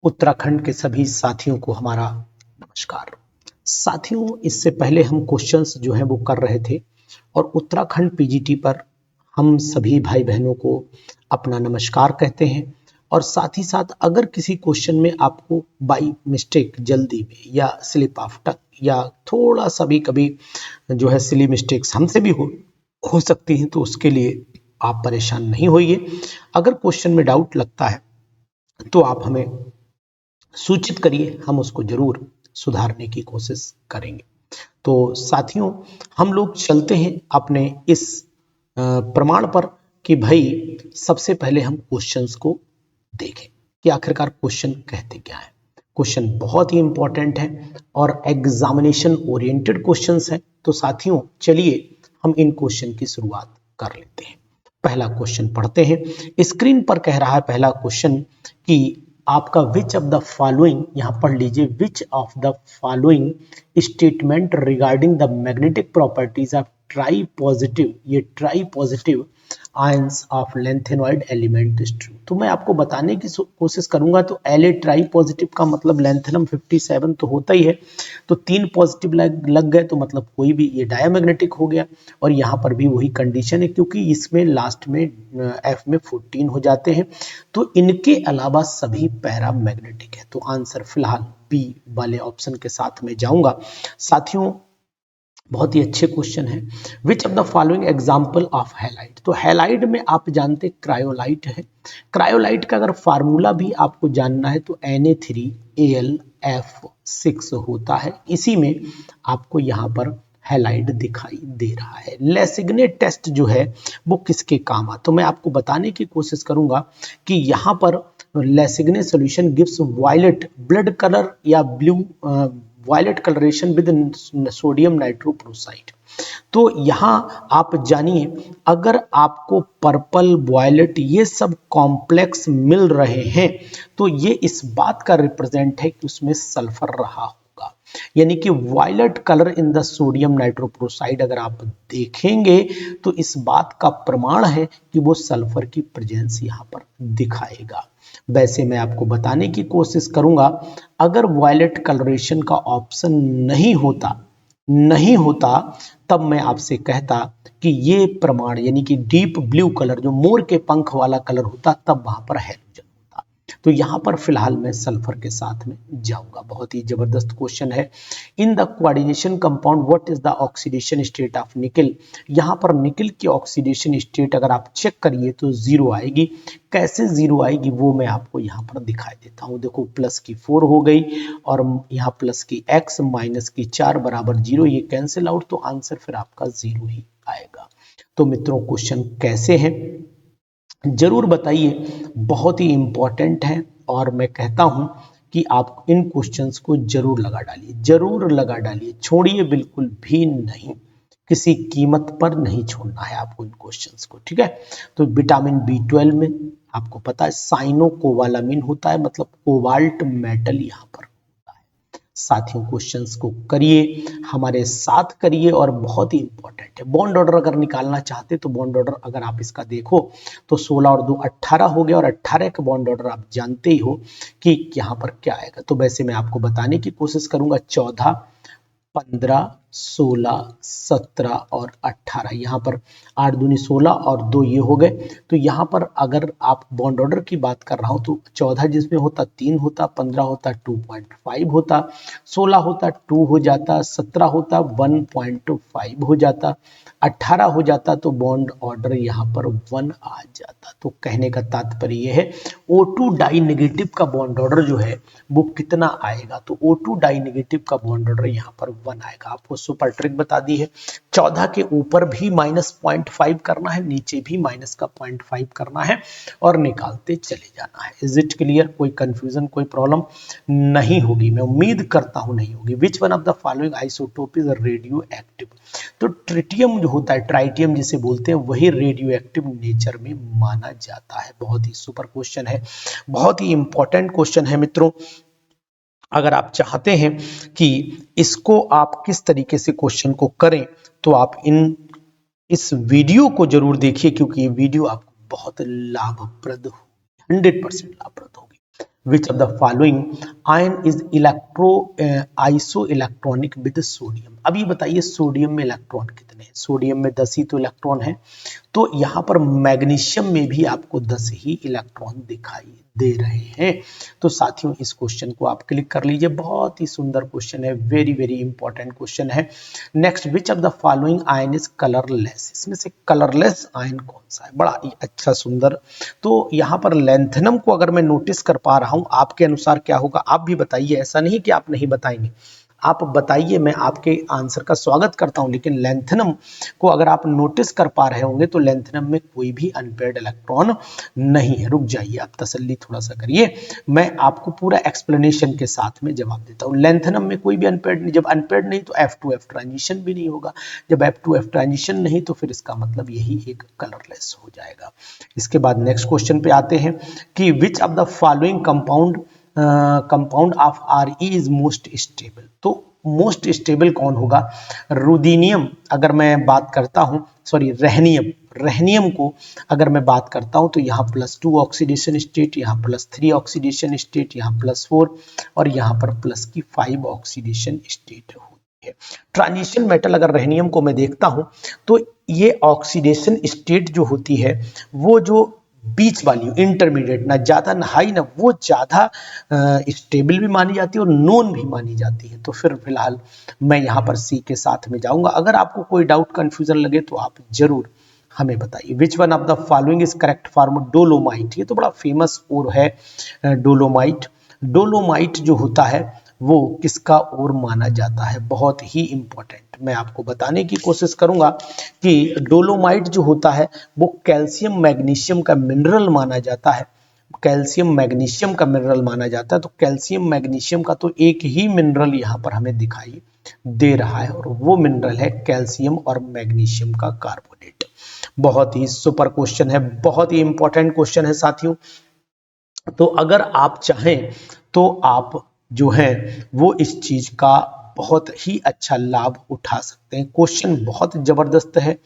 उत्तराखंड के सभी साथियों को हमारा नमस्कार। साथियों, इससे पहले हम क्वेश्चंस जो हैं वो कर रहे थे और उत्तराखंड पीजीटी पर हम सभी भाई बहनों को अपना नमस्कार कहते हैं। और साथ ही साथ अगर किसी क्वेश्चन में आपको बाई मिस्टेक जल्दी में या स्लिप ऑफ टंग या थोड़ा सा भी कभी जो है सिली मिस्टेक्स हमसे भी हो सकती हैं, तो उसके लिए आप परेशान नहीं होइए। अगर क्वेश्चन में डाउट लगता है तो आप हमें सूचित करिए, हम उसको जरूर सुधारने की कोशिश करेंगे। तो साथियों, हम लोग चलते हैं अपने इस प्रमाण पर कि भाई सबसे पहले हम क्वेश्चंस को देखें कि आखिरकार क्वेश्चन कहते क्या है। क्वेश्चन बहुत ही इंपॉर्टेंट है और एग्जामिनेशन ओरिएंटेड क्वेश्चंस हैं। तो साथियों चलिए हम इन क्वेश्चन की शुरुआत कर लेते हैं। पहला क्वेश्चन पढ़ते हैं। स्क्रीन पर कह रहा है पहला क्वेश्चन कि आपका विच ऑफ द फॉलोइंग, यहां पढ़ लीजिए, which of the following statement regarding the magnetic properties of tri positive, ये tri positive ions of lanthanoid element is true. तो मैं आपको बताने की कोशिश करूंगा। तो La ट्राई पॉजिटिव का मतलब लेंथेनम 57 तो होता ही है, तो 3 पॉजिटिव लग गए तो मतलब कोई भी ये डायमैग्नेटिक हो गया। और यहाँ पर भी वही कंडीशन है क्योंकि इसमें लास्ट में F में 14 हो जाते हैं, तो इनके अलावा सभी पैरामैग्नेटिक है। तो आंसर फिलहाल बी वाले ऑप्शन के साथ में जाऊंगा। साथियों बहुत ही अच्छे क्वेश्चन है। विच of the following example of halide, तो हैलाइड में आप जानते क्रायोलाइट है। क्रायोलाइट का अगर फार्मूला भी आपको जानना है तो Na3Al(F6) होता है। इसी में आपको यहाँ पर हैलाइड दिखाई दे रहा है। लेसिग्ने टेस्ट जो है वो किसके काम आता, तो मैं आपको बताने की कोशिश करूंगा कि यहाँ पर Lassaigne solution gives violet blood colour या blue violet colouration with sodium nitroprusside. तो यहां आप जानिए, अगर आपको पर्पल वायलेट ये सब कॉम्प्लेक्स मिल रहे हैं तो ये इस बात का रिप्रेजेंट है कि उसमें सल्फर रहा होगा। यानी कि violet colour in the sodium nitroprusside अगर आप देखेंगे तो इस बात का प्रमाण है कि वो सल्फर की प्रेजेंस यहां पर दिखाएगा। वैसे मैं आपको बताने की कोशिश करूंगा, अगर वायलेट कलरेशन का ऑप्शन नहीं होता तब मैं आपसे कहता कि ये प्रमाण यानी कि डीप ब्लू कलर जो मोर के पंख वाला कलर होता तब वहां पर हैलोजन होता। तो यहां पर फिलहाल मैं सल्फर के साथ में जाऊंगा। बहुत ही जबरदस्त क्वेश्चन है। In the coordination compound what is the oxidation state of निकल, यहां पर निकल की ऑक्सीडेशन स्टेट अगर आप चेक करिए तो 0 आएगी। कैसे 0 आएगी वो मैं आपको यहां पर दिखाई देता हूं। देखो प्लस की 4 हो गई और यहाँ प्लस की x माइनस की 4 बराबर 0, ये कैंसिल आउट, तो आंसर फिर आपका 0 ही आएगा। तो मित्रों क्वेश्चन कैसे हैं जरूर बताइए, बहुत ही इंपॉर्टेंट है और मैं कहता हूं कि आप इन क्वेश्चंस को जरूर लगा डालिए, छोड़िए बिल्कुल भी नहीं, किसी कीमत पर नहीं छोड़ना है आपको इन क्वेश्चंस को, ठीक है। तो विटामिन B12 में आपको पता है साइनो कोवालामिन होता है, मतलब कोबाल्ट मेटल यहां पर होता है। साथियों क्वेश्चंस को करिए, हमारे साथ करिए। और बहुत ही इंपॉर्टेंट है, बॉन्ड ऑर्डर अगर निकालना चाहते तो बॉन्ड ऑर्डर अगर आप इसका देखो तो 16 और 2 18 हो गया, और 18 का बॉन्ड ऑर्डर आप जानते ही हो कि यहाँ पर क्या आएगा। तो वैसे मैं आपको बताने की कोशिश करूंगा 14, 15, 16, 17 और 18, यहाँ पर 8 दूनी 16 और 2 ये हो गए। तो यहाँ पर अगर आप बॉन्ड ऑर्डर की बात कर रहा हूं तो 14 जिसमें होता 3 होता, 15 होता 2.5 होता, 16 होता 2 हो जाता, 17 होता 1.5 हो जाता, 18 हो जाता तो बॉन्ड ऑर्डर यहाँ पर 1 आ जाता। तो कहने का तात्पर्य यह है O2 डाई नेगेटिव का बॉन्ड ऑर्डर जो है वो कितना आएगा, तो O2 डाई नेगेटिव का बॉन्ड ऑर्डर यहाँ पर 1 आएगा। आपको सुपर ट्रिक बता दी है, 14 के ऊपर भी -0.5 करना है, नीचे भी माइनस का 0.5 करना है और निकालते चले जाना है। Is it clear? कोई कंफ्यूजन, कोई प्रॉब्लम नहीं होगी, मैं उम्मीद करता हूं नहीं होगी। Which one of the following isotope is radio active, तो ट्रिटियम जो होता है, ट्राइटियम जिसे बोलते हैं, वही रेडियो एक्टिव नेचर में माना जाता है। बहुत ही सुपर क्वेश्चन है, बहुत ही इंपॉर्टेंट क्वेश्चन है मित्रों। अगर आप चाहते हैं कि इसको आप किस तरीके से क्वेश्चन को करें तो आप इस वीडियो को जरूर देखिए, क्योंकि ये वीडियो आपको बहुत लाभप्रद होगी, 100% लाभप्रद होगी। विच of the following ion is electro iso electronic with sodium. अब ये बताइए सोडियम में इलेक्ट्रॉन कितने हैं? सोडियम में 10 ही तो इलेक्ट्रॉन है, तो यहाँ पर मैग्नीशियम में भी आपको 10 ही इलेक्ट्रॉन दिखाई दे रहे हैं। तो साथियों इस क्वेश्चन को आप क्लिक कर लीजिए, बहुत ही सुंदर क्वेश्चन है, वेरी वेरी इंपॉर्टेंट क्वेश्चन है। Next, which of the following ion is colourless? इसमें से कलरलेस आयन कौन सा है? बड़ा ही अच्छा सुंदर। तो यहाँ पर लैंथेनम को अगर मैं नोटिस कर पा रहा हूं, आपके अनुसार क्या होगा आप भी बताइए, ऐसा नहीं कि आप नहीं बताएंगे, आप बताइए, मैं आपके आंसर का स्वागत करता हूं। लेकिन लैंथेनम को अगर आप नोटिस कर पा रहे होंगे तो लैंथेनम में कोई भी अनपेयर्ड इलेक्ट्रॉन नहीं है। रुक जाइए, आप तसल्ली थोड़ा सा करिए, मैं आपको पूरा एक्सप्लेनेशन के साथ में जवाब देता हूं। लैंथेनम में कोई भी अनपेयर्ड नहीं, जब अनपेयर्ड नहीं तो F2F ट्रांजिशन भी नहीं होगा, जब F2F ट्रांजिशन नहीं तो फिर इसका मतलब यही एक कलरलेस हो जाएगा। इसके बाद नेक्स्ट क्वेश्चन पे आते हैं कि विच of the following compound of Re is most stable. तो मोस्ट स्टेबल कौन होगा? रुदीनियम अगर मैं बात करता हूं, सॉरी रहनियम को अगर मैं बात करता हूं तो यहाँ +2 ऑक्सीडेशन स्टेट, यहाँ +3 ऑक्सीडेशन स्टेट, यहाँ +4 और यहाँ पर +5 ऑक्सीडेशन स्टेट होती है। ट्रांजिशन मेटल अगर रहनियम को मैं देखता हूं तो ये ऑक्सीडेशन स्टेट जो होती है वो जो बीच वाली इंटरमीडिएट, ना ज्यादा ना हाई ना, वो ज्यादा स्टेबल भी मानी जाती है और नोन भी मानी जाती है। तो फिर फिलहाल मैं यहाँ पर सी के साथ में जाऊंगा। अगर आपको कोई डाउट कंफ्यूजन लगे तो आप जरूर हमें बताइए। Which one of the following is correct form dolomite? ये तो बड़ा फेमस और है डोलोमाइट। डोलोमाइट जो होता है वो किसका ओर माना जाता है? बहुत ही इंपॉर्टेंट, मैं आपको बताने की कोशिश करूंगा कि डोलोमाइट जो होता है वो कैल्शियम मैग्नीशियम का मिनरल माना जाता है। कैल्शियम मैग्नीशियम का मिनरल माना जाता है। तो कैल्शियम मैग्नीशियम का तो एक ही मिनरल यहाँ पर हमें दिखाई दे रहा है और वो मिनरल है कैल्शियम और मैग्नीशियम का कार्बोनेट। बहुत ही सुपर क्वेश्चन है, बहुत ही इंपॉर्टेंट क्वेश्चन है साथियों। तो अगर आप चाहें तो आप जो है वो इस चीज का बहुत ही अच्छा लाभ उठा सकते हैं। क्वेश्चन बहुत जबरदस्त है,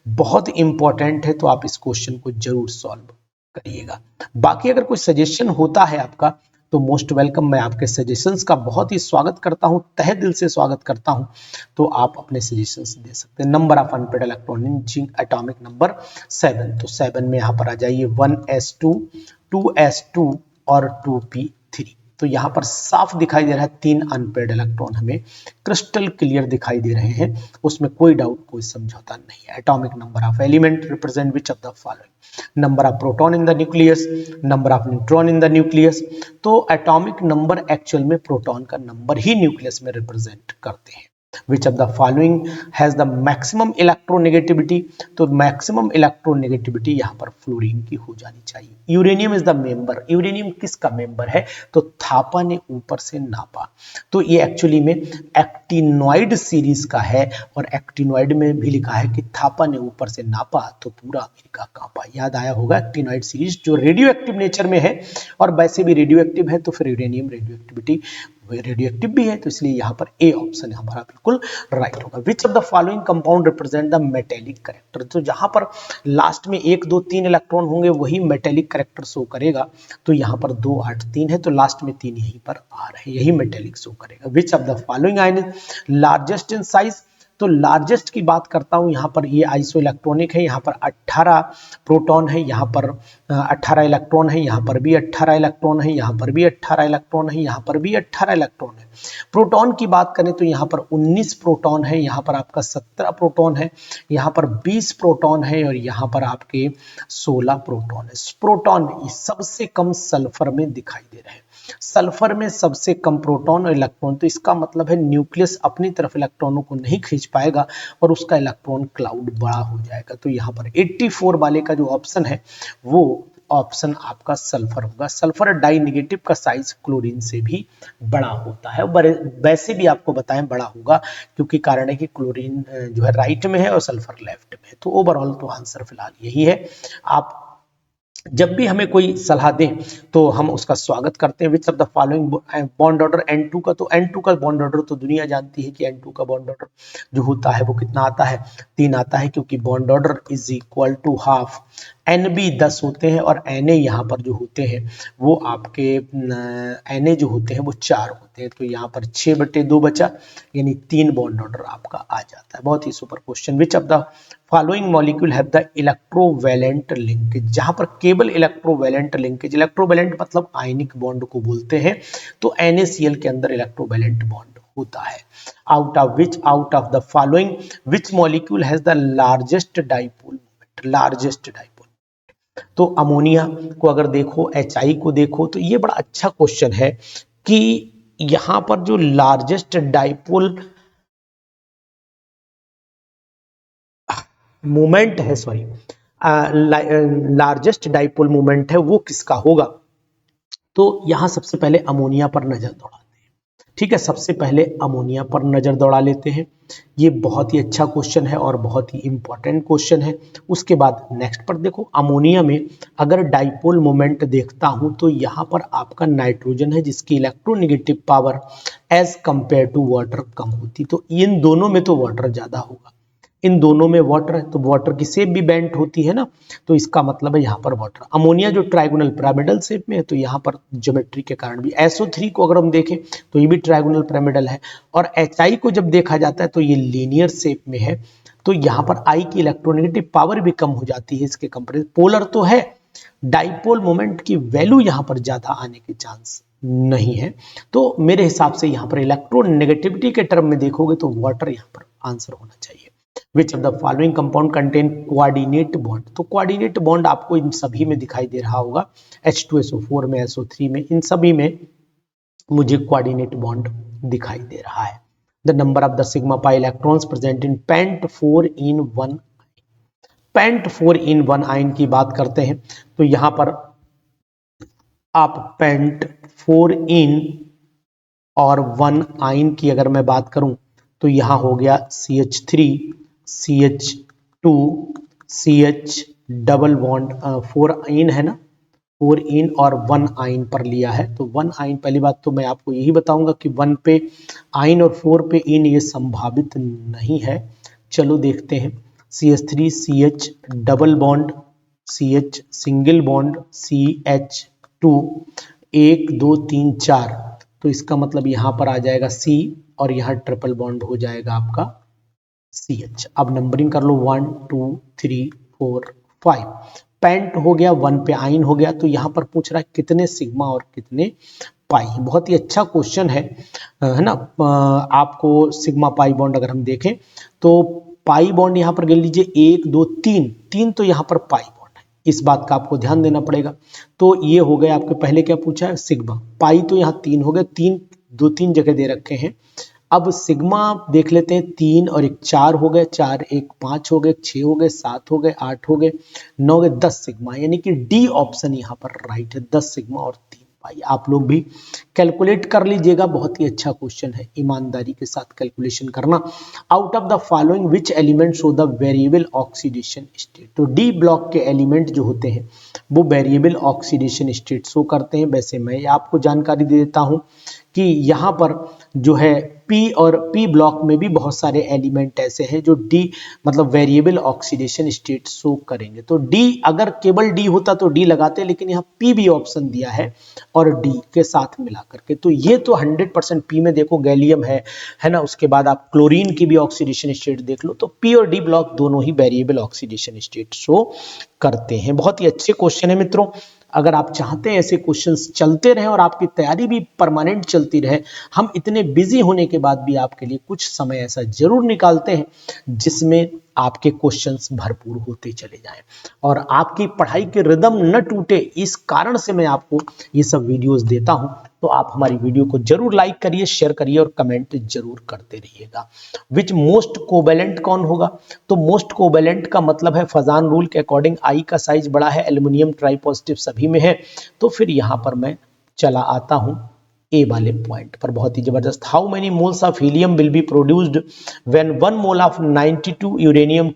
बहुत इंपॉर्टेंट है, तो आप इस क्वेश्चन को जरूर सॉल्व करिएगा। बाकी अगर कोई सजेशन होता है आपका तो मोस्ट वेलकम, मैं आपके सजेशंस का बहुत ही स्वागत करता हूं, तहे दिल से स्वागत करता हूं। तो आप अपने सजेशंस दे सकते हैं। Number of unpaired electron in zinc atomic number 7। तो 7 में यहां पर आ जाइए 1s2, 2s2 और 2p3। तो यहाँ पर साफ दिखाई दे रहा है 3 अनपेयर्ड इलेक्ट्रॉन हमें क्रिस्टल क्लियर दिखाई दे रहे हैं, उसमें कोई डाउट कोई समझौता नहीं है। Atomic number of element represent which of the following? Number of proton in the nucleus, number of neutron in the nucleus. तो एटॉमिक नंबर एक्चुअल में प्रोटॉन का नंबर ही न्यूक्लियस में रिप्रेजेंट करते हैं। Which of the following has the maximum electronegativity? तो maximum electronegativity यहाँ पर fluorine की हो जानी चाहिए। Uranium is the member. Uranium किसका मेंबर है? तो थापा ने ऊपर से नापा। तो ये एक्चुअली में एक्टिनॉइड सीरीज का है और एक्टिनॉइड में भी लिखा है कि थापा ने ऊपर से नापा तो पूरा अमेरिका कांपा। याद आया होगा एक्टिनॉइड सीरीज जो रेडियो एक्टिव नेचर में है, और वैसे भी रेडियो एक्टिव है तो फिर यूरेनियम रेडियो एक्टिव भी है, तो इसलिए यहाँ पर ए ऑप्शन हमारा बिल्कुल राइट होगा। विच of the following compound represent the metallic character? तो जहां पर लास्ट में 1 2 3 इलेक्ट्रॉन होंगे वही मेटेलिक कैरेक्टर शो करेगा। तो यहाँ पर 2 8 3 है, तो लास्ट में 3 यहीं पर आ रहे हैं, यही मेटेलिक शो करेगा। विच of the following ion is largest in size? तो लार्जेस्ट की बात करता हूं, यहाँ पर ये आइसो इलेक्ट्रॉनिक है, यहाँ पर 18 प्रोटॉन है, यहाँ पर 18 इलेक्ट्रॉन है, यहाँ पर भी 18 इलेक्ट्रॉन है, यहाँ पर भी 18 इलेक्ट्रॉन है, यहाँ पर भी 18 इलेक्ट्रॉन है। प्रोटॉन की बात करें तो यहाँ पर 19 प्रोटॉन है, यहाँ पर आपका 17 प्रोटॉन है, यहाँ पर 20 प्रोटॉन है और यहाँ पर आपके 16 प्रोटॉन है। प्रोटॉन सबसे कम सल्फर में दिखाई दे रहे हैं, सल्फर में सबसे कम प्रोटॉन और इलेक्ट्रॉन। तो इसका मतलब है न्यूक्लियस अपनी तरफ इलेक्ट्रॉनों को नहीं खींच पाएगा और उसका इलेक्ट्रॉन क्लाउड बड़ा हो जाएगा। तो यहाँ पर 84 वाले का जो ऑप्शन है वो ऑप्शन आपका सल्फर होगा। सल्फर डाई नेगेटिव का साइज क्लोरीन से भी बड़ा होता है, वैसे भी आपको बताएं बड़ा होगा क्योंकि कारण है कि क्लोरीन जो है राइट में है और सल्फर लेफ्ट में है। तो ओवरऑल तो आंसर फिलहाल यही है। आप जब भी हमें कोई सलाह दें तो हम उसका स्वागत करते हैं। विच of the following bond order N2 का? तो N2 का बॉन्ड ऑर्डर तो दुनिया जानती है कि N2 का बॉन्ड ऑर्डर जो होता है वो कितना आता है? 3 आता है, क्योंकि bond order is equal to half NB10 होते हैं और Na यहाँ पर जो होते हैं वो आपके Na जो होते हैं वो 4 होते हैं। तो यहाँ पर 6/2 बचा, यानी 3 बॉन्ड ऑर्डर आपका आ जाता है। बहुत ही super question. Which of the following molecule have the electrovalent linkage, जहां पर केवल इलेक्ट्रोवैलेंट लिंकेज, इलेक्ट्रोवैलेंट मतलब आयनिक बॉन्ड को बोलते हैं, तो NaCl के अंदर इलेक्ट्रोवैलेंट बॉन्ड होता है। Out of the following which molecule has the largest dipole moment, largest dipole. तो अमोनिया को अगर देखो, HI को देखो, तो ये बड़ा अच्छा क्वेश्चन है कि यहां पर जो लार्जेस्ट डाइपोल मोमेंट है, सॉरी लार्जेस्ट डाइपोल मोमेंट है वो किसका होगा। तो यहां सबसे पहले अमोनिया पर नजर दौड़ाते हैं। ठीक है, सबसे पहले अमोनिया पर नजर दौड़ा लेते हैं। ये बहुत ही अच्छा क्वेश्चन है और बहुत ही इंपॉर्टेंट क्वेश्चन है। उसके बाद नेक्स्ट पर देखो, अमोनिया में अगर डाइपोल मोमेंट देखता हूं तो यहां पर आपका नाइट्रोजन है जिसकी electronegative power as compare to water कम होती, तो इन दोनों में तो वाटर ज्यादा होगा। इन दोनों में वाटर है तो वाटर की शेप भी बेंट होती है ना, तो इसका मतलब है यहाँ पर वाटर। अमोनिया जो ट्राइगोनल पिरामिडल शेप में है तो यहाँ पर ज्योमेट्री के कारण भी। SO3 को अगर हम देखें तो ये भी ट्राइगोनल पिरामिडल है, और HI को जब देखा जाता है तो ये लीनियर शेप में है, तो यहाँ पर I की इलेक्ट्रोनेगेटिव पावर भी कम हो जाती है इसके कंपेरिजन। पोलर तो है, डाइपोल मोमेंट की वैल्यू यहाँ पर ज्यादा आने के चांस नहीं है। तो मेरे हिसाब से यहाँ पर इलेक्ट्रोनेगेटिविटी के टर्म में देखोगे तो वाटर यहाँ पर आंसर होना चाहिए। विच of the following compound contain coordinate bond, तो कोऑर्डिनेट बॉन्ड आपको इन सभी में दिखाई दे रहा होगा, H2SO4 में, SO3 में, इन सभी में मुझे कोऑर्डिनेट बॉन्ड दिखाई दे रहा है। The number of the sigma pi electrons present in pent 4 in 1, pent 4 in 1 ion की बात करते हैं तो यहां पर आप पेंट 4 in और 1 आयन की अगर मैं बात करूं तो यहां हो गया CH3 CH2 CH double bond 4 ion है ना, 4 in और 1 आयन पर लिया है। तो 1 आयन, पहली बात तो मैं आपको यही बताऊंगा कि 1 पे आयन और 4 पे इन ये संभावित नहीं है। चलो देखते हैं, CH3 CH double bond CH single bond CH2 1 2 3 4, तो इसका मतलब यहां पर आ जाएगा C और यहां ट्रिपल बॉन्ड हो जाएगा आपका CH। अब नंबरिंग कर लो 1 2 3 4 5। पेंट हो गया, 1 पे आयन हो गया, तो यहां पर पूछ रहा है कितने सिग्मा और कितने पाई। बहुत ही अच्छा क्वेश्चन है ना। आपको सिग्मा पाई बॉन्ड अगर हम देखें तो पाई बॉन्ड यहां पर गिन लीजिए 1 2 3, 3 तो यहां पर पाई बॉन्ड है, इस बात का आपको ध्यान देना पड़ेगा। तो ये हो गए आपके, पहले क्या पूछा है सिग्मा, पाई तो यहाँ 3 हो गए, 3 2 3 जगह दे रखे हैं। अब सिग्मा देख लेते हैं, 3 और 1 4 हो गए, 4 1 5 हो गए, 6 हो गए, 7 हो गए, 8 हो गए, 9 हो गए, 10 सिग्मा, यानी कि डी ऑप्शन यहाँ पर राइट है, 10 सिग्मा और 3 पाई। आप लोग भी कैलकुलेट कर लीजिएगा, बहुत ही अच्छा क्वेश्चन है, ईमानदारी के साथ कैलकुलेशन करना। Out of the following which element show the variable oxidation state, तो डी ब्लॉक के एलिमेंट जो होते हैं वो वेरिएबल ऑक्सीडेशन स्टेट शो करते हैं। वैसे मैं आपको जानकारी दे देता हूं कि यहाँ पर जो है P और P ब्लॉक में भी बहुत सारे एलिमेंट ऐसे हैं जो D मतलब वेरिएबल ऑक्सीडेशन स्टेट शो करेंगे। तो D अगर केवल D होता तो D लगाते, लेकिन यहाँ P भी ऑप्शन दिया है और D के साथ मिला करके, तो ये तो 100% P में देखो गैलियम है ना। उसके बाद आप क्लोरीन की भी ऑक्सीडेशन स्टेट देख लो, तो P और D ब्लॉक दोनों ही वेरिएबल ऑक्सीडेशन स्टेट शो करते हैं। बहुत ही अच्छे क्वेश्चन है मित्रों। अगर आप चाहते हैं ऐसे क्वेश्चंस चलते रहें और आपकी तैयारी भी परमानेंट चलती रहे, हम इतने बिजी होने के बाद भी आपके लिए कुछ समय ऐसा जरूर निकालते हैं जिसमें आपके क्वेश्चंस भरपूर होते चले जाएं और आपकी पढ़ाई के रिदम न टूटे, इस कारण से मैं आपको ये सब वीडियोस देता हूं। तो आप हमारी वीडियो को जरूर लाइक करिए, शेयर करिए और कमेंट जरूर करते रहिएगा। विच मोस्ट कोवेलेंट कौन होगा, तो मोस्ट कोवेलेंट का मतलब है फजान रूल के अकॉर्डिंग आई का साइज बड़ा है, एल्युमिनियम ट्राइपॉजिटिव सभी में है, तो फिर यहां पर मैं चला आता हूं ए वाले पॉइंट पर। बहुत ही जबरदस्त। How many moles of helium will be produced when 1 mole of 92 uranium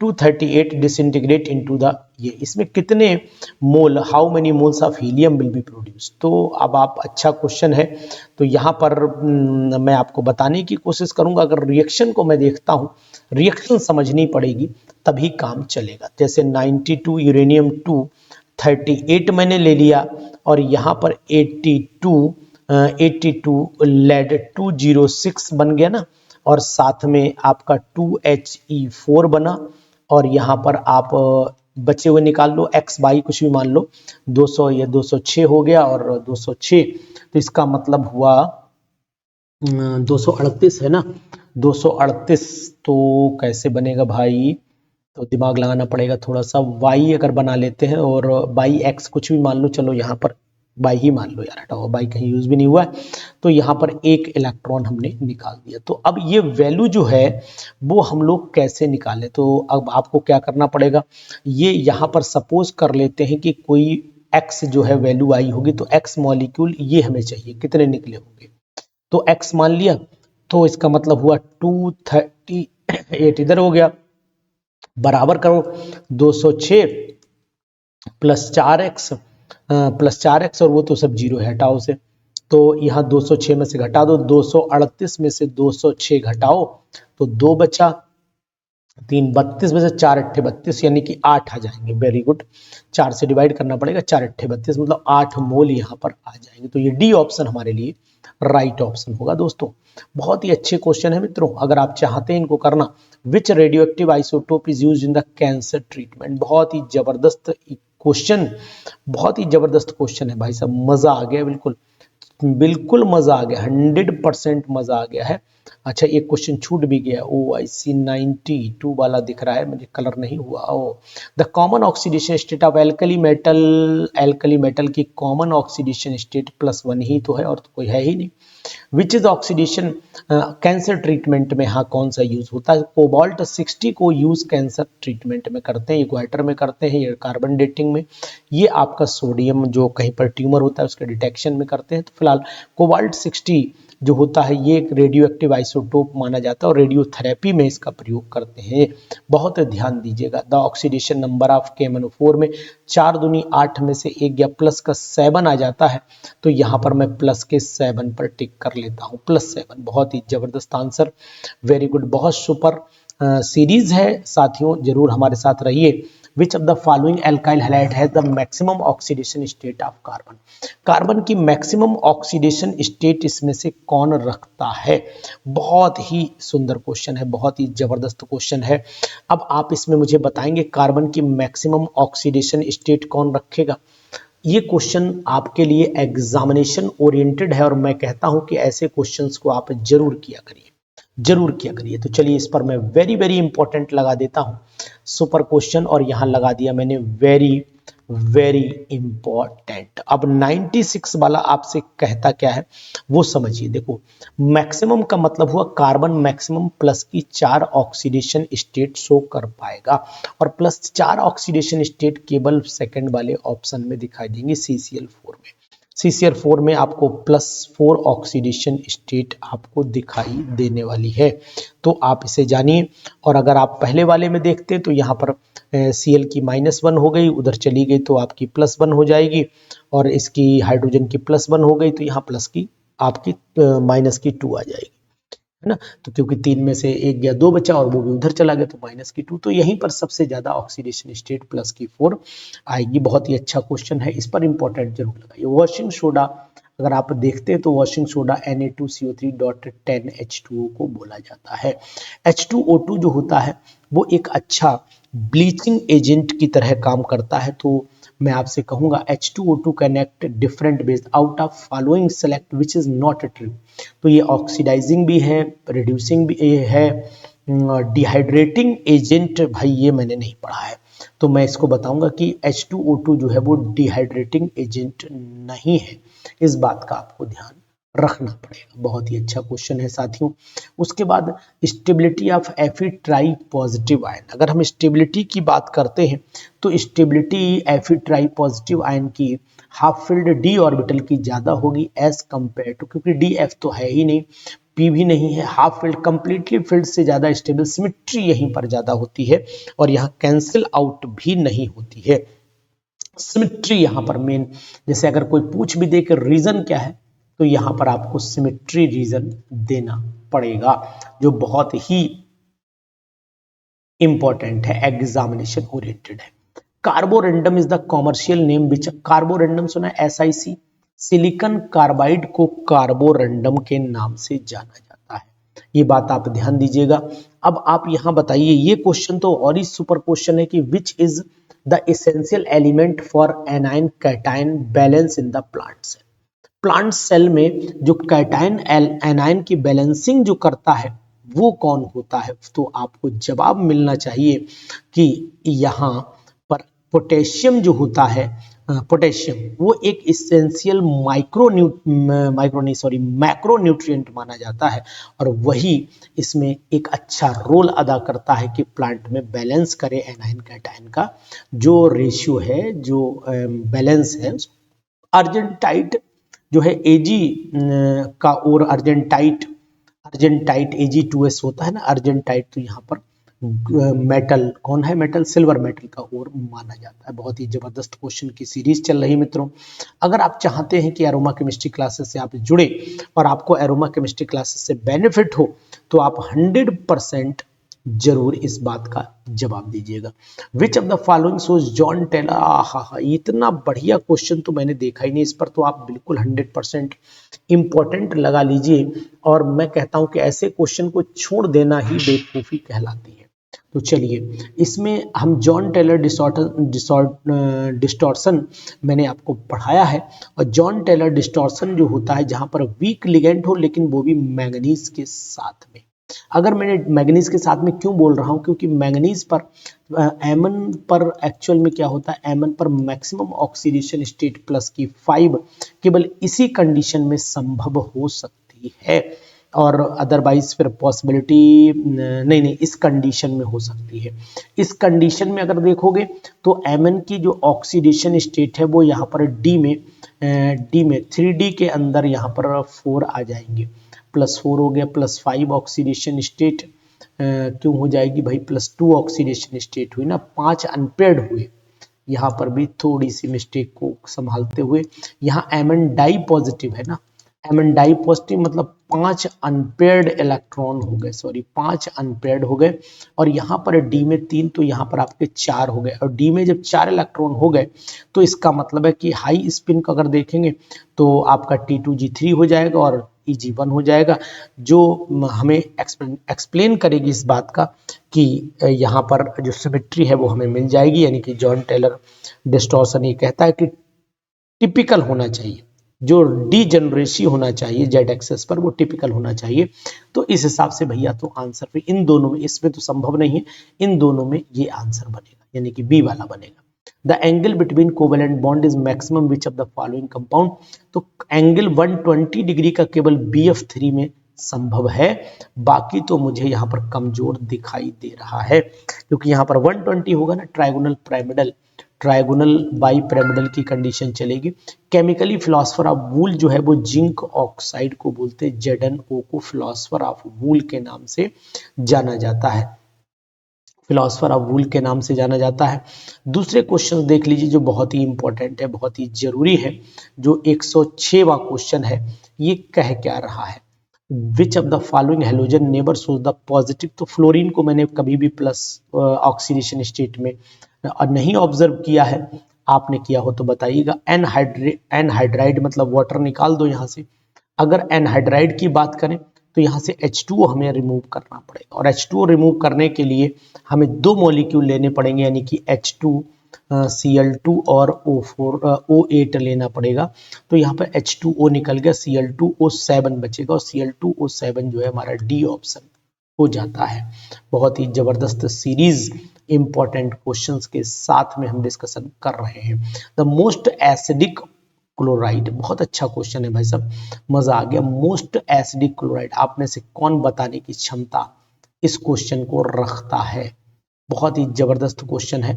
238 disintegrate into the, ये इसमें कितने mole, how many moles of helium will be produced. तो अब आप, अच्छा क्वेश्चन है, तो यहाँ पर मैं आपको बताने की कोशिश करूंगा। अगर रिएक्शन को मैं देखता हूँ, रिएक्शन समझनी पड़ेगी तभी काम चलेगा। जैसे 92 यूरेनियम 2 38 मैंने ले लिया और यहाँ पर 82 लेड 206 बन गया ना, और साथ में आपका 2He4 बना, और यहाँ पर आप बचे हुए निकाल लो, x बाई कुछ भी मान लो, 200 या 206 हो गया और 206, तो इसका मतलब हुआ 238 है ना, 238 तो कैसे बनेगा भाई, तो दिमाग लगाना पड़ेगा थोड़ा सा। y अगर बना लेते हैं और बाई x कुछ भी मान लो, चलो यहाँ पर बाई ही मान लो यार, हटाओ, बाई कहीं यूज भी नहीं हुआ है, तो यहाँ पर एक इलेक्ट्रॉन हमने निकाल दिया। तो अब ये वैल्यू जो है वो हम लोग कैसे निकालें, तो अब आपको क्या करना पड़ेगा, ये यहाँ पर सपोज कर लेते हैं कि कोई x जो है वैल्यू आई होगी, तो x मॉलिक्यूल ये हमें चाहिए, कितने निकले होंगे, तो x मान लिया, तो इसका मतलब हुआ 238 इधर हो गया, बराबर करो 206 प्लस 4x और वो तो सब जीरो है, हटाओ से, तो यहाँ 206 में से घटा दो, 238 में से 206 घटाओ तो 2 बचा, 3 32 में से 4 अट्ठे 32, यानी कि 8 आ जाएंगे। वेरी गुड, 4 से डिवाइड करना पड़ेगा, 4 अट्ठे 32 मतलब 8 मोल यहाँ पर आ जाएंगे। तो ये डी ऑप्शन हमारे लिए राइट ऑप्शन होगा दोस्तों। बहुत ही अच्छे क्वेश्चन है मित्रों, अगर आप चाहते हैं इनको करना। Which radioactive isotope is used in the cancer treatment, बहुत ही जबरदस्त क्वेश्चन, बहुत ही जबरदस्त क्वेश्चन है भाई साहब, मजा आ गया, बिल्कुल बिल्कुल मजा आ गया, 100% मजा आ गया है। अच्छा एक क्वेश्चन छूट भी गया, ओ IC 92 वाला दिख रहा है, मुझे कलर नहीं हुआ। Oh the common oxidation state of alkali metal की कॉमन ऑक्सीडेशन स्टेट +1 ही तो है, और तो कोई है ही नहीं। Which is oxidation cancer treatment में, हाँ कौन सा यूज होता है, कोबाल्ट 60 को यूज कैंसर ट्रीटमेंट में करते हैं, इक्वाटर में करते हैं, ये कार्बन डेटिंग में, ये आपका सोडियम जो कहीं पर ट्यूमर होता है उसके डिटेक्शन में करते हैं। तो फिलहाल कोबाल्ट 60 जो होता है ये एक रेडियो एक्टिव आइसोटोप माना जाता है और रेडियोथेरेपी में इसका प्रयोग करते हैं, बहुत ध्यान दीजिएगा। The oxidation number of KMnO4 में 4 दूनी 8 में से 1 गया, प्लस का 7 आ जाता है, तो यहाँ पर मैं प्लस के 7 पर टिक कर लेता हूँ, +7, बहुत ही जबरदस्त आंसर, वेरी गुड, बहुत सुपर सीरीज है साथियों, जरूर हमारे साथ रहिए। विच of the following alkyl halide has the maximum oxidation state of carbon, carbon की मैक्सिमम ऑक्सीडेशन स्टेट इसमें से कौन रखता है, बहुत ही सुंदर क्वेश्चन है, बहुत ही जबरदस्त क्वेश्चन है। अब आप इसमें मुझे बताएंगे कार्बन की मैक्सिमम ऑक्सीडेशन स्टेट कौन रखेगा। ये क्वेश्चन आपके लिए एग्जामिनेशन ओरिएंटेड है और मैं कहता हूं कि ऐसे क्वेश्चंस को आप जरूर किया करिए, जरूर किया करिए। तो चलिए इस पर मैं वेरी वेरी इंपॉर्टेंट लगा देता हूं, सुपर क्वेश्चन, और यहां लगा दिया मैंने वेरी वेरी इंपॉर्टेंट। अब 96 वाला आपसे कहता क्या है वो समझिए। देखो मैक्सिमम का मतलब हुआ कार्बन मैक्सिमम प्लस की 4 ऑक्सीडेशन स्टेट शो कर पाएगा, और +4 ऑक्सीडेशन स्टेट केवल सेकंड वाले ऑप्शन में दिखाई देंगे, CCl4 में। CCl4 में आपको +4 ऑक्सीडेशन स्टेट आपको दिखाई देने वाली है, तो आप इसे जानिए। और अगर आप पहले वाले में देखते हैं तो यहाँ पर Cl की -1 हो गई, उधर चली गई तो आपकी +1 हो जाएगी, और इसकी हाइड्रोजन की +1 हो गई तो यहाँ प्लस की आपकी -2 आ जाएगी, है ना। तो क्योंकि 3 में से 1 या 2 बचा और वो भी उधर चला गया तो -2, तो यहीं पर सबसे ज्यादा ऑक्सीडेशन स्टेट +4 आएगी। बहुत ही अच्छा क्वेश्चन है, इस पर इंपॉर्टेंट जरूर लगाइए। वॉशिंग सोडा अगर आप देखते हैं तो वॉशिंग सोडा Na2CO3.10H2O को बोला जाता है। H2O2 जो होता है वो एक अच्छा ब्लीचिंग एजेंट की तरह काम करता है, तो मैं आपसे कहूंगा H2O2 connect different base out of following select which is not true. तो ये ऑक्सीडाइजिंग भी है, रिड्यूसिंग भी है, डिहाइड्रेटिंग एजेंट भाई ये मैंने नहीं पढ़ा है, तो मैं इसको बताऊंगा कि H2O2 जो है वो डिहाइड्रेटिंग एजेंट नहीं है, इस बात का आपको ध्यान रखना पड़ेगा। बहुत ही अच्छा क्वेश्चन है साथियों। उसके बाद stability of Fe try positive ion, अगर हम स्टेबिलिटी की बात करते हैं तो stability Fe try positive ion की हाफ फील्ड d ऑर्बिटल की ज्यादा होगी एज कंपेयर टू, क्योंकि df तो है ही नहीं, p भी नहीं है, हाफ फील्ड कंप्लीटली फील्ड से ज्यादा स्टेबल, सिमेट्री यहीं पर ज्यादा होती है और यहाँ कैंसिल आउट भी नहीं होती है, सिमेट्री यहाँ पर मेन। जैसे अगर कोई पूछ भी दे कि रीजन क्या है तो यहाँ पर आपको सिमेट्री रीजन देना पड़ेगा, जो बहुत ही इंपॉर्टेंट है, एग्जामिनेशन ओरिएंटेड है। Carborundum is the commercial name which, Carborundum सुना है, SiC, सिलिकॉन कार्बाइड को कार्बोरेंडम के नाम से जाना जाता है। ये बात आप ध्यान दीजिएगा। अब आप यहां बताइए, ये क्वेश्चन तो और ही सुपर क्वेश्चन है कि which is the essential element for anion cation balance in the plant cell. Plant cell में जो कैटाइन एनाइन की बैलेंसिंग जो करता है वो कौन होता है? तो आपको जवाब मिलना चाहिए कि यहाँ पर पोटेशियम जो होता है, पोटेशियम वो एक इसेंशियल मैक्रो न्यूट्रिएंट माना जाता है और वही इसमें एक अच्छा रोल अदा करता है कि प्लांट में बैलेंस करे एनाइन कैटाइन का जो रेशियो है, जो बैलेंस है। अर्जेंटाइट जो है Ag का और अर्जेंटाइट Ag2S होता है ना, अर्जेंटाइट, तो यहाँ पर मेटल कौन है? मेटल सिल्वर मेटल का ओर माना जाता है। बहुत ही जबरदस्त क्वेश्चन की सीरीज चल रही है मित्रों। अगर आप चाहते हैं कि एरोमा केमिस्ट्री क्लासेस से आप जुड़े और आपको एरोमा केमिस्ट्री क्लासेस से बेनिफिट हो तो आप 100% जरूर इस बात का जवाब दीजिएगा। Which of the following shows Jahn Teller, आहा, इतना बढ़िया क्वेश्चन तो मैंने देखा ही नहीं। इस पर तो आप बिल्कुल 100% इंपॉर्टेंट लगा लीजिए और मैं कहता हूं कि ऐसे क्वेश्चन को छोड़ देना ही बेवकूफी कहलाती है। तो चलिए, इसमें हम जॉन टेलर डिस्टॉर्शन मैंने आपको पढ़ाया है और जॉन टेलर डिस्टॉर्शन जो होता है जहां पर वीक लिगेंड हो लेकिन वो भी मैंगनीज के साथ में। अगर मैंने मैंगनीज के साथ में क्यों बोल रहा हूं, क्योंकि मैंगनीज पर एमन पर एक्चुअल में क्या होता है, एमन पर मैक्सिमम ऑक्सीडेशन स्टेट +5 केवल इसी कंडीशन में संभव हो सकती है और अदरवाइज फिर पॉसिबिलिटी नहीं, इस कंडीशन में हो सकती है। इस कंडीशन में अगर देखोगे तो एमन की जो ऑक्सीडेशन स्टेट है वो यहाँ पर डी में 3D के अंदर यहाँ पर 4 आ जाएंगे, +4 हो गया, +5 ऑक्सीडेशन स्टेट क्यों हो जाएगी भाई, +2 ऑक्सीडेशन स्टेट हुई ना, 5 अनपेयर्ड हुए। यहाँ पर भी थोड़ी सी मिस्टेक को संभालते हुए यहाँ एमन डाई पॉजिटिव है ना, एमन डाई पॉजिटिव मतलब 5 अनपेयर्ड इलेक्ट्रॉन हो गए, 5 अनपेयर्ड हो गए और यहाँ पर डी में 3 तो यहाँ पर आपके 4 हो गए और डी में जब 4 इलेक्ट्रॉन हो गए तो इसका मतलब है कि हाई स्पिन का अगर देखेंगे तो आपका T2G3 हो जाएगा और Eg1 हो जाएगा, जो हमें एक्सप्लेन करेगी इस बात का कि यहाँ पर जो सिमेट्री है वो हमें मिल जाएगी। यानी कि जॉन टेलर डिस्टॉर्शन ये कहता है कि टिपिकल होना चाहिए, जो डीजेनरेसी होना चाहिए जेड एक्सेस पर वो टिपिकल होना चाहिए। तो इस हिसाब से भैया तो आंसर पे इन दोनों में, इसमें तो संभव नहीं है, इन दोनों में ये आंसर बनेगा, यानी कि बी वाला बनेगा। The angle between covalent bond is maximum which of the following compound, तो एंगल 120 डिग्री का केवल BF3 में संभव है, बाकी तो मुझे यहाँ पर कमजोर दिखाई दे रहा है क्योंकि यहाँ पर 120 होगा ना, ट्राइगोनल बाई पिरामिडल की कंडीशन चलेगी। केमिकली फिलोसफर ऑफ वूल जो है वो जिंक ऑक्साइड को बोलते हैं, ZnO को फिलोसफर ऑफ वूल के नाम से जाना जाता है, फिलोसफर ऑफ वूल के नाम से जाना जाता है। दूसरे क्वेश्चन देख लीजिए जो बहुत ही इंपॉर्टेंट है, बहुत ही जरूरी है, जो 106वां क्वेश्चन है। ये कह क्या रहा है, विच of the following halogen never shows the positive, तो फ्लोरीन को मैंने कभी भी प्लस ऑक्सीडेशन स्टेट में नहीं ऑब्जर्व किया है, आपने किया हो तो बताइएगा। एनहाइड्राइड मतलब वाटर निकाल दो यहाँ से। अगर एनहाइड्राइड की बात करें तो यहाँ से H2O हमें रिमूव करना पड़ेगा और H2O रिमूव करने के लिए हमें 2 मॉलिक्यूल लेने पड़ेंगे, यानी कि H2Cl2 और O8 लेना पड़ेगा। तो यहाँ पर H2O निकल गया, Cl2O7 बचेगा और Cl2O7 जो है हमारा डी ऑप्शन हो जाता है। बहुत ही जबरदस्त सीरीज इंपॉर्टेंट क्वेश्चंस के साथ में हम डिस्कशन कर रहे हैं। द मोस्ट एसिडिक क्लोराइड, बहुत अच्छा क्वेश्चन है भाई साहब, मजा आ गया। मोस्ट एसिडिक क्लोराइड आप में से कौन बताने की क्षमता इस क्वेश्चन को रखता है? बहुत ही जबरदस्त क्वेश्चन है।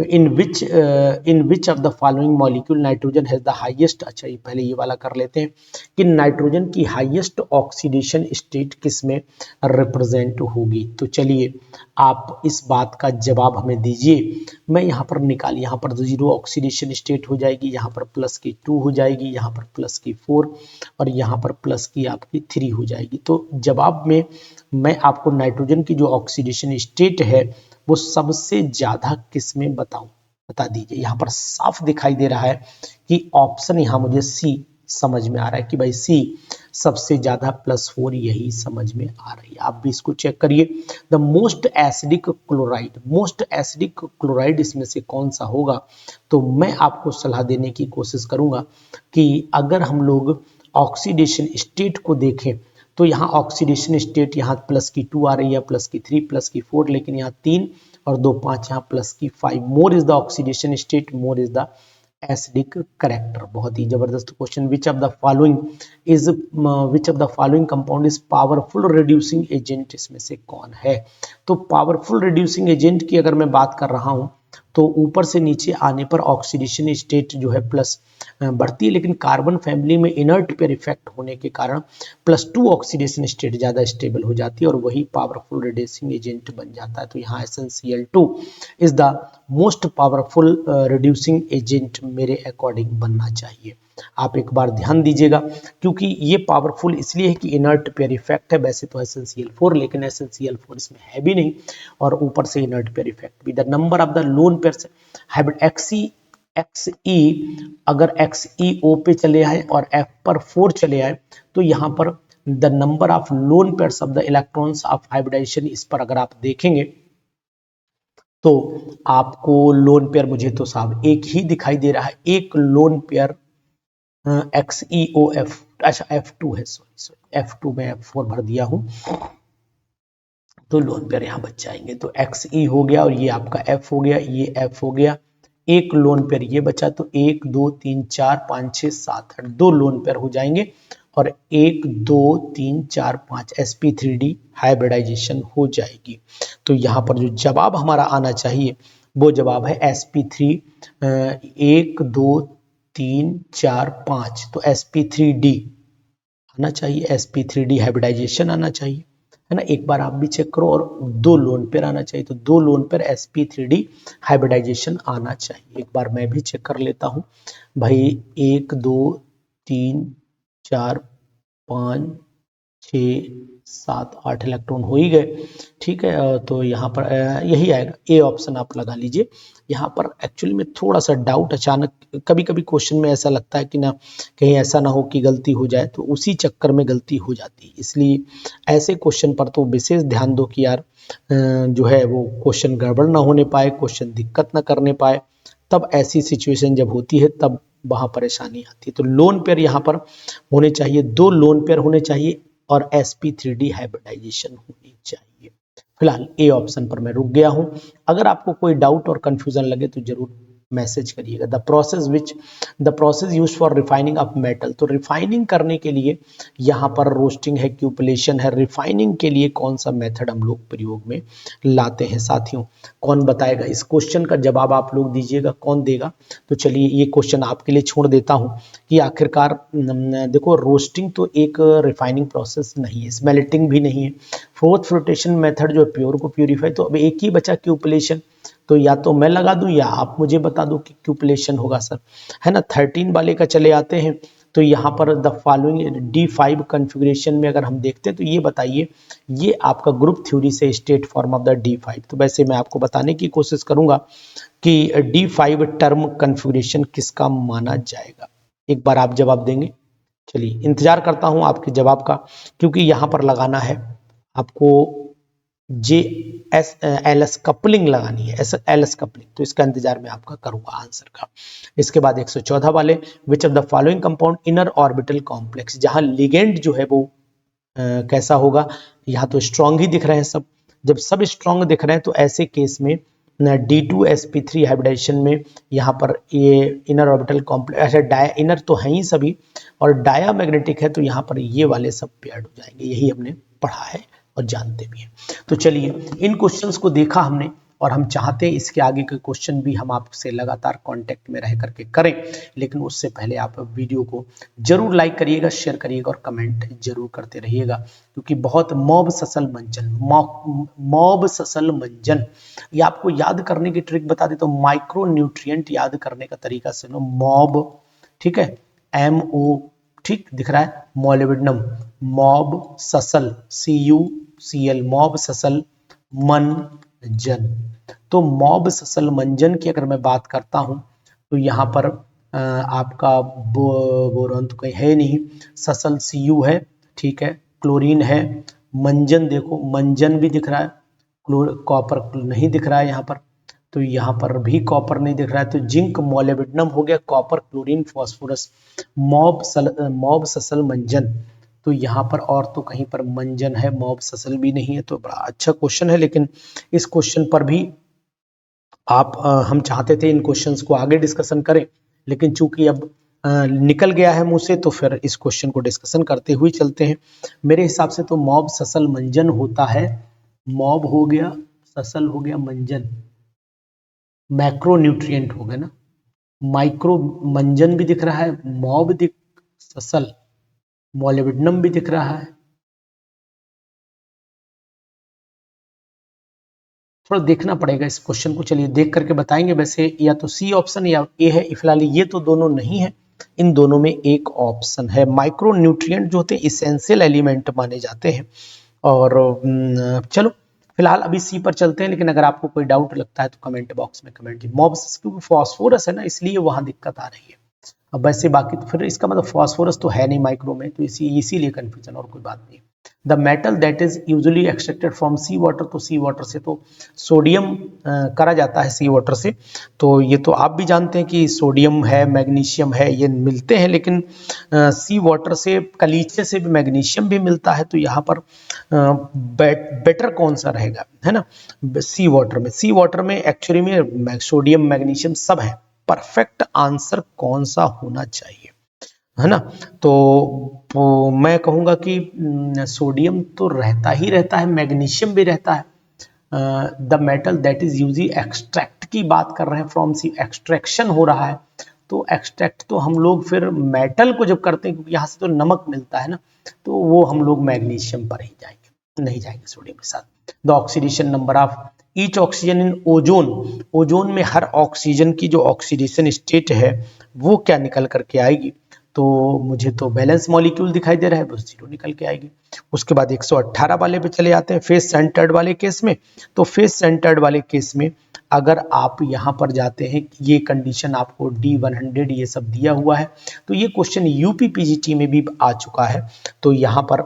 In which of the following molecule nitrogen has the highest, अच्छा ये पहले ये वाला कर लेते हैं कि नाइट्रोजन की हाईएस्ट ऑक्सीडेशन स्टेट किस में रिप्रेजेंट होगी। तो चलिए आप इस बात का जवाब हमें दीजिए। मैं यहाँ पर निकाल, यहाँ पर 0 ऑक्सीडेशन स्टेट हो जाएगी, यहाँ पर +2 हो जाएगी, यहाँ पर +4 और यहाँ पर आपकी 3 हो जाएगी। तो जवाब में मैं आपको नाइट्रोजन की जो ऑक्सीडेशन स्टेट है वो सबसे ज्यादा किस में बताऊं, बता दीजिए। यहाँ पर साफ दिखाई दे रहा है कि ऑप्शन यहाँ मुझे सी समझ में आ रहा है कि भाई सी सबसे ज्यादा +4 यही समझ में आ रही है। आप भी इसको चेक करिए। The most acidic chloride, most acidic chloride इसमें से कौन सा होगा? तो मैं आपको सलाह देने की कोशिश करूंगा कि अगर हम लोग ऑक्सीडेशन स्टेट को देखें तो यहाँ ऑक्सीडेशन स्टेट यहाँ +2 आ रही है, +3, +4, लेकिन यहाँ 3 और 2 5, यहाँ +5। More is the oxidation state, more is the acidic character. बहुत ही जबरदस्त question. Which of the following compound is powerful reducing agent, इसमें से कौन है? तो पावरफुल रिड्यूसिंग एजेंट की अगर मैं बात कर रहा हूं तो ऊपर से नीचे आने पर ऑक्सीडेशन स्टेट जो है प्लस बढ़ती है, लेकिन कार्बन फैमिली में इनर्ट पेयर इफेक्ट होने के कारण +2 ऑक्सीडेशन स्टेट ज्यादा स्टेबल हो जाती है और वही पावरफुल रिड्यूसिंग एजेंट बन जाता है। तो यहाँ SnCl2 is the most powerful reducing agent मेरे अकॉर्डिंग बनना चाहिए। आप एक बार ध्यान दीजिएगा, क्योंकि ये पावरफुल इसलिए है कि इनर्ट पेयर इफेक्ट है। वैसे तो SnCl4, लेकिन SnCl4 इसमें है भी नहीं और ऊपर से इनर्ट पेयर इफेक्ट भी। The number of the lone pairs hybrid XE अगर XeO पे चले आए और F पर 4 चले आए तो यहाँ पर the number of lone pairs of the electrons of hybridisation, इस पर अगर आप देखेंगे तो आपको लोन पेयर मुझे तो साहब एक ही दिखाई दे रहा है। एक लोन पेयर XeOF, अच्छा F2 है, सॉरी F2 में F4 भर दिया हूं तो लोन पेयर यहां बच जाएंगे। तो Xe हो गया और ये आपका F हो गया, ये F हो गया, एक लोन पेयर ये बचा। तो 1 2 3 4 5 6 7 8 2 लोन पेयर हो जाएंगे और 1 2 3 4 5 sp3d हाइब्रिडाइजेशन हो जाएगी। तो यहाँ पर जो जवाब हमारा आना चाहिए वो जवाब है sp3 1 2 3 4 5। तो sp3d आना चाहिए, sp3d हाइब्रिडाइजेशन आना चाहिए, है ना। एक बार आप भी चेक करो और 2 लोन पेयर आना चाहिए। तो 2 लोन पेयर sp3d हाइब्रिडाइजेशन आना चाहिए। एक बार मैं भी चेक कर लेता हूं भाई। 1 2 3 4 5 6 7 8 इलेक्ट्रॉन हो ही गए, ठीक है। तो यहाँ पर यही आएगा, ए ऑप्शन आप लगा लीजिए। यहाँ पर एक्चुअली में थोड़ा सा डाउट अचानक, कभी कभी क्वेश्चन में ऐसा लगता है कि ना कहीं ऐसा ना हो कि गलती हो जाए, तो उसी चक्कर में गलती हो जाती है। इसलिए ऐसे क्वेश्चन पर तो विशेष ध्यान दो कि यार जो है वो क्वेश्चन गड़बड़ ना होने पाए, क्वेश्चन दिक्कत ना करने पाए। तब ऐसी सिचुएशन जब होती है तब वहां परेशानी आती है। तो लोन पेयर यहाँ पर होने चाहिए, 2 लोन पेयर होने चाहिए और sp3d हाइब्रिडाइजेशन होनी चाहिए। फिलहाल ए ऑप्शन पर मैं रुक गया हूं। अगर आपको कोई डाउट और कंफ्यूजन लगे तो जरूर मैसेज करिएगा। The process use for refining of metal, तो रिफाइनिंग करने के लिए यहाँ पर रोस्टिंग है, क्यूपलेशन है। रिफाइनिंग के लिए कौन सा मेथड हम लोग प्रयोग में लाते हैं साथियों? कौन बताएगा? इस क्वेश्चन का जवाब आप लोग दीजिएगा, कौन देगा? तो चलिए ये क्वेश्चन आपके लिए छोड़ देता हूं कि आखिरकार देखो, रोस्टिंग तो एक रिफाइनिंग प्रोसेस नहीं है, स्मेल्टिंग भी नहीं है। फोर्थ फ्लोटेशन मेथड जो प्योर को प्यूरिफाई, तो अब एक ही बचा क्यूपलेशन। तो या तो मैं लगा दूं या आप मुझे बता दो कि क्यूपलेशन होगा सर, है ना। 13 वाले का चले आते हैं। तो यहाँ पर द फॉलोइंग D5 कॉन्फ़िगरेशन में अगर हम देखते हैं तो ये बताइए, ये आपका ग्रुप थ्योरी से state form of the D5। तो वैसे मैं आपको बताने की कोशिश करूंगा कि D5 टर्म कॉन्फ़िगरेशन किसका माना जाएगा। एक बार आप जवाब देंगे। चलिए इंतजार करता हूं आपके जवाब का, क्योंकि यहां पर लगाना है आपको JSLS कपलिंग लगानी है, LS कपलिंग। तो इसका इंतजार मैं आपका करूंगा आंसर का। इसके बाद 114 वाले, विच of the following compound inner orbital complex, जहां लिगेंड जो है वो कैसा होगा? यहाँ तो स्ट्रॉन्ग ही दिख रहे हैं सब। जब सब स्ट्रॉन्ग दिख रहे हैं तो ऐसे केस में D2sp3 हाइब्रिडाइजेशन में यहाँ पर ये इनर ऑर्बिटल कॉम्प्लेक्स, अच्छा डाया इनर तो है ही सभी और डायामैग्नेटिक है, तो यहाँ पर ये वाले सब पेयर्ड हो जाएंगे। यही हमने पढ़ा है और जानते भी हैं। तो चलिए इन क्वेश्चंस को देखा हमने और हम चाहते हैं इसके आगे के क्वेश्चन भी हम आपसे लगातार कांटेक्ट में रह करके करें, लेकिन उससे पहले आप वीडियो को जरूर लाइक करिएगा, शेयर करिएगा और कमेंट जरूर करते रहिएगा, क्योंकि बहुत मॉब ससल मंजन ये आपको याद करने की ट्रिक बता देता हूँ। माइक्रो न्यूट्रिएंट याद करने का तरीका से नो मॉब, ठीक है, MO, ठीक दिख रहा है, मोलिब्डेनम, मॉब ससल CuCl, मॉब ससल मन जन। तो मॉब ससल मंजन की अगर मैं बात करता हूं तो यहाँ पर आपका बोरॉन तो कहीं है नहीं, ससल Cu है, ठीक है, क्लोरीन है, मंजन देखो मंजन भी दिख रहा है, कॉपर नहीं दिख रहा है यहाँ पर, तो यहाँ पर भी कॉपर नहीं दिख रहा है, तो जिंक मोलिब्डेनम हो गया, कॉपर क्लोरीन फास्फोरस, मॉब ससल मंजन। तो यहाँ पर और तो कहीं पर मंजन है, मॉब ससल भी नहीं है, तो बड़ा अच्छा क्वेश्चन है। लेकिन इस क्वेश्चन पर भी हम चाहते थे इन क्वेश्चंस को आगे डिस्कशन करें, लेकिन चूंकि अब निकल गया है मुंह से, तो फिर इस क्वेश्चन को डिस्कशन करते हुए चलते हैं। मेरे हिसाब से तो मॉब ससल मंजन होता है, मॉब हो गया, ससल हो गया, मंजन मैक्रोन्यूट्रिएंट हो गया ना, माइक्रो मंजन भी दिख रहा है, मॉब दिख, ससल मोलिब्डेनम भी दिख रहा है, थोड़ा देखना पड़ेगा इस क्वेश्चन को, चलिए देख करके बताएंगे। वैसे या तो सी ऑप्शन या ए है, फिलहाल ये तो दोनों नहीं है, इन दोनों में एक ऑप्शन है। माइक्रो न्यूट्रिएंट जो होते हैं इसेंशियल एलिमेंट माने जाते हैं। और चलो फिलहाल अभी सी पर चलते हैं, लेकिन अगर आपको कोई डाउट लगता है तो कमेंट बॉक्स में कमेंट कीजिए। मॉब्स क्योंकि फास्फोरस है ना, इसलिए वहां दिक्कत आ रही है। अब वैसे बाकी तो फिर इसका मतलब फास्फोरस तो है नहीं माइक्रो में, तो इसीलिए कंफ्यूजन, और कोई बात नहीं। The metal that is usually extracted from sea water, तो सी वाटर से तो सोडियम करा जाता है सी वाटर से, तो ये तो आप भी जानते हैं कि सोडियम है, मैग्नीशियम है, ये मिलते हैं, लेकिन सी वाटर से, कलीचे से भी मैग्नीशियम भी मिलता है, तो यहाँ पर बेटर कौन सा रहेगा, है ना, सी वाटर में। सी वाटर में एक्चुअली में सोडियम मैग्नीशियम सब है, परफेक्ट आंसर कौन सा होना चाहिए, है ना। तो मैं कहूंगा कि सोडियम तो रहता ही रहता है, मैग्नीशियम भी रहता है। The metal that is usually extract की बात कर रहे हैं, फ्रॉम सी एक्सट्रैक्शन हो रहा है, तो एक्सट्रैक्ट तो हम लोग फिर मेटल को जब करते हैं, क्योंकि यहाँ से तो नमक मिलता है ना, तो वो हम लोग मैग्नीशियम पर ही जाएंगे, नहीं जाएंगे सोडियम के साथ। The oxidation number of each oxygen in ozone, ozone में हर ऑक्सीजन की जो ऑक्सीडेशन स्टेट है वो क्या निकल करके आएगी, तो मुझे तो बैलेंस मॉलिक्यूल दिखाई दे रहा है, बस 0 निकल के आएगी। उसके बाद 118 वाले पे चले जाते हैं, फेस सेंटर्ड वाले केस में। तो फेस सेंटर्ड वाले केस में अगर आप यहाँ पर जाते हैं, ये कंडीशन आपको D100 ये सब दिया हुआ है, तो ये क्वेश्चन यूपी पीजीटी में भी आ चुका है, तो यहाँ पर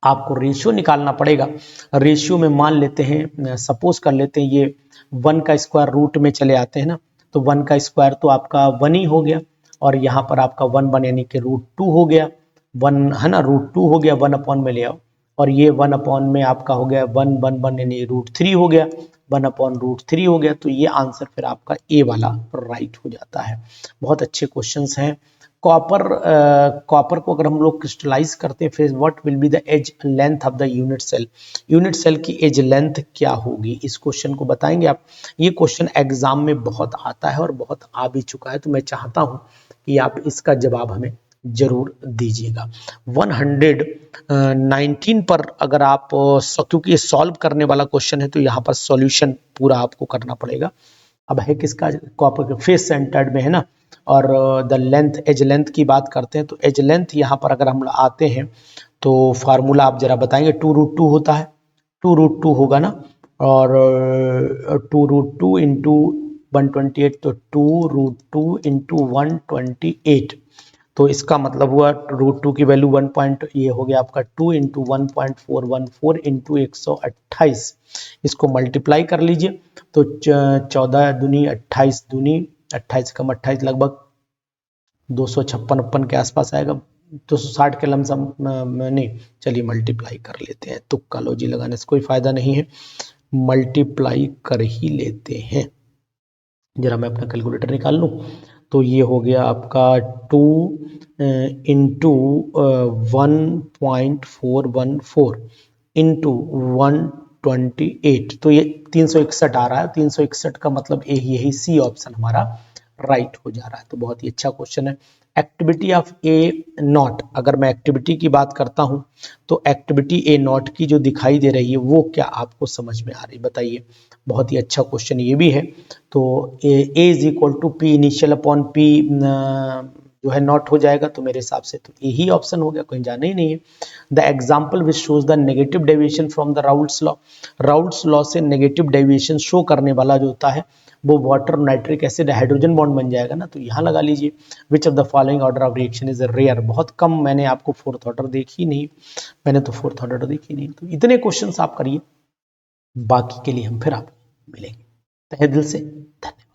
आपको रेशियो निकालना पड़ेगा। रेशियो में मान लेते हैं, सपोज कर लेते हैं ये 1 का स्क्वायर रूट में चले आते हैं ना, तो 1 का स्क्वायर तो आपका 1 ही हो गया, और यहाँ पर आपका 1 यानी कि √2 हो गया, 1 है ना, √2 हो गया, 1 अपॉन में ले आओ, और ये 1 अपॉन में आपका हो गया 1 यानी √3 हो गया, 1 अपॉन √3 हो गया, तो ये आंसर फिर आपका ए वाला राइट हो जाता है। बहुत अच्छे क्वेश्चंस हैं। कॉपर को अगर हम लोग क्रिस्टलाइज करते हैं, फिर what will be the edge length of the unit cell, unit cell की एज लेंथ क्या होगी, इस क्वेश्चन को बताएंगे आप। ये क्वेश्चन एग्जाम में बहुत आता है और बहुत आ भी चुका है, तो मैं चाहता हूं कि आप इसका जवाब हमें जरूर दीजिएगा। 119 पर अगर आप, क्योंकि ये सॉल्व करने वाला क्वेश्चन है, तो यहाँ पर सॉल्यूशन पूरा आपको करना पड़ेगा। अब है किसका, कॉपर के फेस सेंटर्ड में है ना, और द लेंथ, एज लेंथ की बात करते हैं, तो एज लेंथ यहाँ पर अगर हम आते हैं तो फार्मूला आप जरा बताएंगे, 2√2 होता है, 2√2 होगा ना, और 2√2 इंटू 128, तो 2√2 इंटू 128, तो इसका मतलब हुआ √2 की वैल्यू 1 पॉइंट, ये हो गया आपका 2 इंटू 1.414 इंटू 128, इसको मल्टीप्लाई कर लीजिए, तो 14 दूनी 28 दूनी 28 कम 28 लगभग 256 के आसपास आएगा, 260 के लमसम नहीं, चलिए मल्टीप्लाई कर लेते हैं, तुक्का लॉजी लगाने से कोई फायदा नहीं है, मल्टीप्लाई कर ही लेते हैं। जरा मैं अपना कैलकुलेटर निकाल लूं, तो ये हो गया आपका 2 इंटू 1.414 इंटू 128, तो ये 361 आ रहा है, 361 का मतलब यही सी ऑप्शन हमारा राइट हो जा रहा है, तो बहुत ही अच्छा क्वेश्चन है। एक्टिविटी ऑफ ए नॉट, अगर मैं एक्टिविटी की बात करता हूं, तो एक्टिविटी ए नॉट की जो दिखाई दे रही है वो क्या आपको समझ में आ रही, बताइए। बहुत ही अच्छा क्वेश्चन ये भी है। तो A is equal to P initial upon P जो है नॉट हो जाएगा, तो मेरे हिसाब से तो यही ऑप्शन हो गया, कहीं जाना ही नहीं है। The example which shows the negative deviation from the Raoult's law, Raoult's law से नेगेटिव डेविएशन शो करने वाला जो होता है वो water nitric acid hydrogen bond बन जाएगा ना, तो यहाँ लगा लीजिए which of the following order of reaction is rare. बहुत कम, मैंने आपको फोर्थ ऑर्डर देखी नहीं, मैंने तो फोर्थ ऑर्डर देखी नहीं। तो इतने क्वेश्चंस आप करिए, बाकी के लिए हम फिर आपको मिलेंगे। तहे दिल से धन्यवाद।